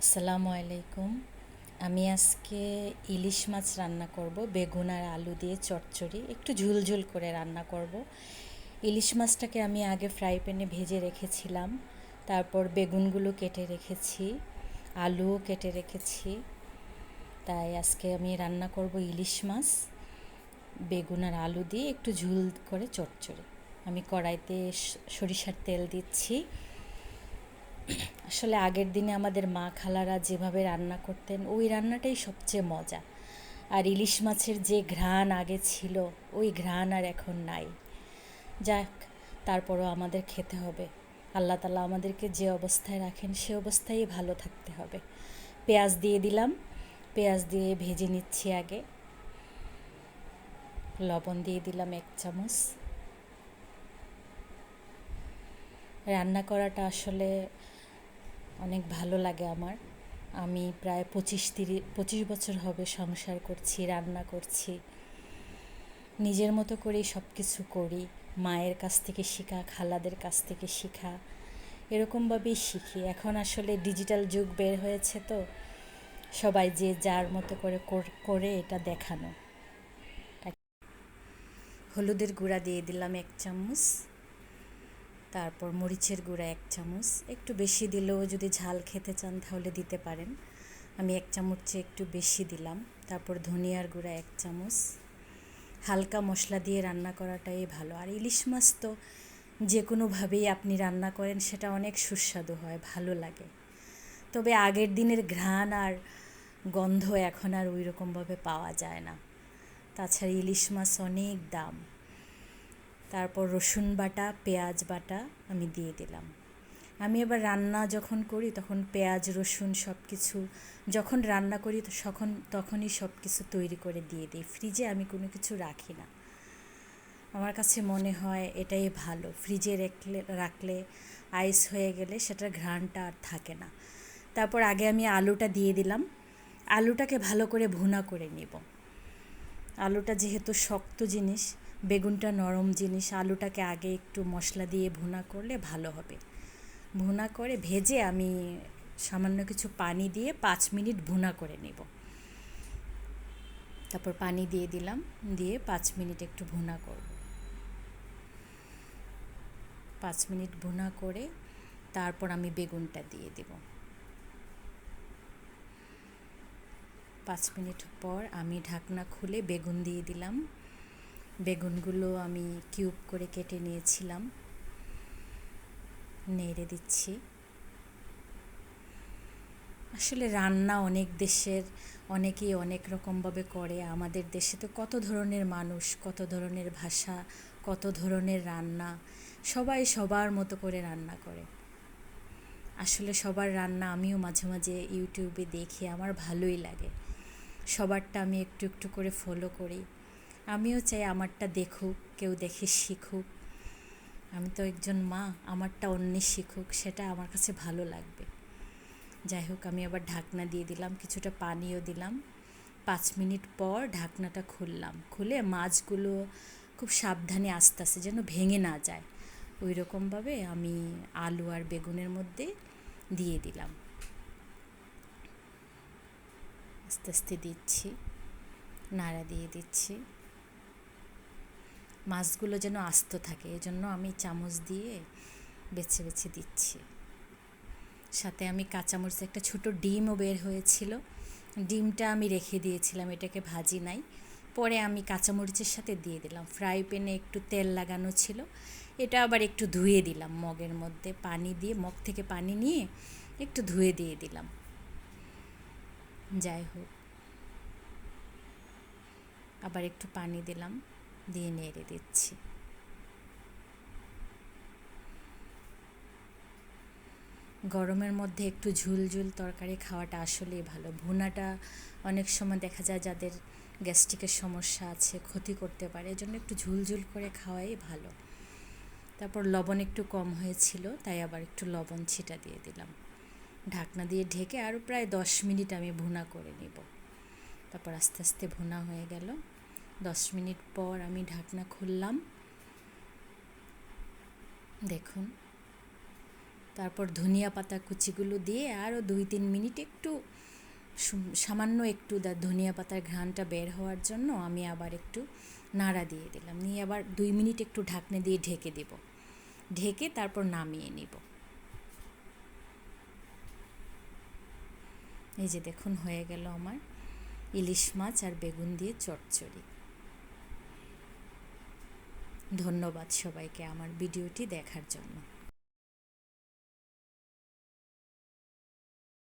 আসসালামু আলাইকুম। আমি আজকে ইলিশ মাছ রান্না করব, বেগুন আর আলু দিয়ে চচ্চড়ি, একটু ঝুলঝুল করে রান্না করব। ইলিশ মাছটাকে আমি আগে ফ্রাই প্যানে ভেজে রেখেছিলাম, তারপর বেগুনগুলো কেটে রেখেছি, আলুও কেটে রেখেছি। তাই আজকে আমি রান্না করব ইলিশ মাছ বেগুন আর আলু দিয়ে একটু ঝুল করে চচ্চড়ি। আমি কড়াইতে সরিষার তেল দিচ্ছি। আসলে আগের দিনে আমাদের মা খালারা যেভাবে রান্না করতেন ওই রান্নাটাই সবচেয়ে মজা। আর ইলিশ মাছের যে ঘ্রাণ আগে ছিল ওই ঘ্রাণ আর এখন নাই। যাক, তারপরও আমাদের খেতে হবে। আল্লাহ তাআলা আমাদেরকে যে অবস্থায় রাখেন সে অবস্থায় ভালো থাকতে হবে। পেঁয়াজ দিয়ে দিলাম, পেঁয়াজ দিয়ে ভেজে নিচ্ছি আগে। লবণ দিয়ে দিলাম 1 চামচ। রান্না করাটা আসলে অনেক ভালো লাগে আমার। আমি প্রায় 25 বছর হবে সংসার করছি, রান্না করছি, নিজের মতো করেই সব কিছু করি। মায়ের কাছ থেকে শেখা, খালাদের কাছ থেকে শেখা, এরকমভাবেই শিখি। এখন আসলে ডিজিটাল যুগ বের হয়েছে, তো সবাই যে যার মতো করে করে এটা দেখানো। হলুদের গুঁড়া দিয়ে দিলাম 1 চামচ, তারপর মরিচের গুঁড়া 1 চামচ। একটু বেশি দিলেও যদি ঝাল খেতে চান তাহলে দিতে পারেন, আমি 1 চামচে একটু বেশি দিলাম। তারপর ধনিয়ার গুঁড়া 1 চামচ। হালকা মশলা দিয়ে রান্না করাটাই ভালো। আর ইলিশ মাছ তো যে কোনোভাবেই আপনি রান্না করেন সেটা অনেক সুস্বাদু হয়, ভালো লাগে। তবে আগের দিনের ঘ্রাণ আর গন্ধ এখন আর ওই রকমভাবে পাওয়া যায় না। তাছাড়া ইলিশ মাছ অনেক দাম। তারপর রসুন বাটা, পেঁয়াজ বাটা আমি দিয়ে দিলাম। আমি এবার রান্না যখন করি তখন পেঁয়াজ রসুন সব কিছু যখন রান্না করি তখনই সব কিছু তৈরি করে দিয়ে দিই। ফ্রিজে আমি কোনো কিছু রাখি না। আমার কাছে মনে হয় এটাই ভালো। ফ্রিজে রাখলে আইস হয়ে গেলে সেটার ঘ্রাণটা আর থাকে না। তারপর আগে আমি আলুটা দিয়ে দিলাম। আলুটাকে ভালো করে ভুনা করে নিব। আলুটা যেহেতু শক্ত জিনিস, বেগুনটা নরম জিনিস, আলুটাকে আগে একটু মশলা দিয়ে ভুনা করলে ভালো হবে। ভুনা করে ভেজে আমি সামান্য কিছু পানি দিয়ে 5 মিনিট ভুনা করে নেব। তারপর পানি দিয়ে দিলাম, দিয়ে 5 মিনিট একটু ভুনা করব। 5 মিনিট ভুনা করে তারপর আমি বেগুনটা দিয়ে দেব। 5 মিনিট পর আমি ঢাকনা খুলে বেগুন দিয়ে দিলাম। বেগুনগুলো আমি কিউব করে কেটে নিয়েছিলাম, নেড়ে দিচ্ছি। আসলে রান্না অনেক দেশের অনেকেই অনেক রকমভাবে করে। আমাদের দেশে তো কত ধরনের মানুষ, কত ধরনের ভাষা, কত ধরনের রান্না, সবাই সবার মতো করে রান্না করে। আসলে সবার রান্না আমিও মাঝে মাঝে ইউটিউবে দেখি, আমার ভালোই লাগে। সবারটা আমি একটু একটু করে ফলো করি। আমিও চাই আমারটা দেখুক, কেউ দেখে শিখুক। আমি তো একজন মা, আমারটা অন্যে শিখুক, সেটা আমার কাছে ভালো লাগবে। যাই হোক, আমি আবার ঢাকনা দিয়ে দিলাম, কিছুটা পানিও দিলাম। 5 মিনিট পর ঢাকনাটা খুললাম। খুলে মাছগুলো খুব সাবধানে আস্তে আস্তে যেন ভেঙে না যায় ওই রকমভাবে আমি আলু আর বেগুনের মধ্যে দিয়ে দিলাম। আস্তে আস্তে দিচ্ছি, নাড়া দিয়ে দিচ্ছি। মাছগুলো যেন আস্ত থাকে এজন্য আমি চামচ দিয়ে বেছে বেছে দিচ্ছি। সাথে আমি কাঁচামরিচ, একটা ছোট ডিমও বের হয়েছিল, ডিমটা আমি রেখে দিয়েছিলাম, এটাকে ভাজি নাই। পরে আমি কাঁচামরিচের সাথে দিয়ে দিলাম। ফ্রাই প্যানে একটু তেল লাগানো ছিল, এটা আবার একটু ধুয়ে দিলাম মগের মধ্যে পানি দিয়ে, মগ থেকে পানি নিয়ে একটু ধুয়ে দিয়ে দিলাম। যাই হোক, আবার একটু পানি দিলাম, দিয়ে নেড়ে দিচ্ছি। গরমের মধ্যে একটু ঝুলঝুল তরকারি খাওয়াটা আসলেই ভালো। ভুনাটা অনেক সময় দেখা যায় যাদের গ্যাস্ট্রিকের সমস্যা আছে ক্ষতি করতে পারে, এজন্য একটু ঝুলঝুল করে খাওয়াই ভালো। তারপর লবণ একটু কম হয়েছিল, তাই আবার একটু লবণ ছিটা দিয়ে দিলাম। ঢাকনা দিয়ে ঢেকে আরও প্রায় 10 মিনিট আমি ভুনা করে নিব। তারপর আস্তে আস্তে ভুনা হয়ে গেল। 10 মিনিট পর আমি ঢাকনা খুললাম। দেখুন তারপর ধনিয়া পাতা কুচিগুলো দিয়ে আরও 2-3 মিনিট একটু সামান্য একটু ধনিয়া পাতার ঘ্রাণটা বের হওয়ার জন্য আমি আবার একটু নাড়া দিয়ে দিলাম, নিয়ে আবার 2 মিনিট একটু ঢাকনা দিয়ে ঢেকে দেব, ঢেকে তারপর নামিয়ে নিব। এই যে দেখুন হয়ে গেল আমার ইলিশ মাছ আর বেগুন দিয়ে চচ্চড়ি। ধন্যবাদ সবাইকে আমার ভিডিওটি দেখার জন্য।